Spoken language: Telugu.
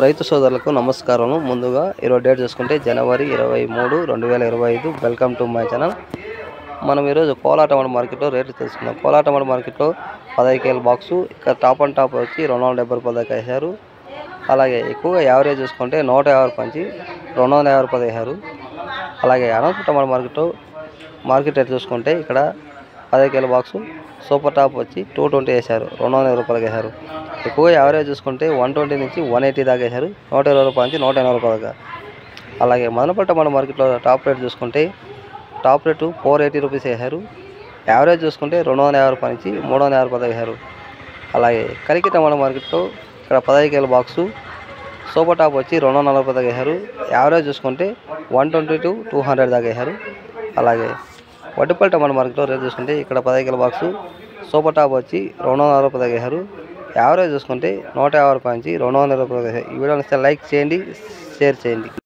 రైతు సోదరులకు నమస్కారం. ముందుగా ఈరోజు డేట్ చూసుకుంటే జనవరి 23, 2025. Welcome to my channel. మనం ఈరోజు కోలార్ టమాటా మార్కెట్లో రేట్లు తెలుసుకుందాం. కోలార్ టమాటా మార్కెట్లో 15 కేల బాక్సు ఇక్కడ టాప్ అండ్ టాప్ వచ్చి 270 రూపాయల దాకా వేశారు. అలాగే ఎక్కువగా యావరేజ్ చూసుకుంటే 150 రూపాయల నుంచి 250 రూపాయలు వేశారు. అలాగే అనంతపురం టమాటా మార్కెట్ రేట్ చూసుకుంటే ఇక్కడ 15 కేల బాక్సు సూపర్ టాప్ వచ్చి 220 వేశారు, 220 రూపాయలకి వేశారు. ఎక్కువ యావరేజ్ చూసుకుంటే 120 నుంచి 180 దాకా వేశారు, 120 రూపాయల నుంచి 180 రూపాయల దాకా. అలాగే మదనపల్లి టమాటా మార్కెట్లో టాప్ రేట్ చూసుకుంటే టాప్ రేటు 480 రూపీస్ వేశారు. యావరేజ్ చూసుకుంటే 250 రూపాయల నుంచి 350 రూపాయలు వేశారు. అలాగే కలికి టమాటా మార్కెట్లో ఇక్కడ 15 కేల బాక్సు సూపర్ టాప్ వచ్చి 240 రూపాయలు దాకా వేశారు. యావరేజ్ చూసుకుంటే 120 to 200 దాకా వేశారు. అలాగే వడ్డిపల్లి టమాటా మార్కెట్లో రేట్ చూసుకుంటే ఇక్కడ 15 కేల బాక్సు సూపర్ టాప్ వచ్చి 240 రూపాయలు దాకా వేశారు. యావరేజ్ చూసుకుంటే 150 రూపాయల నుంచి 200 రూపాయలు. ఈ వీడియోని లైక్ చేయండి, షేర్ చేయండి.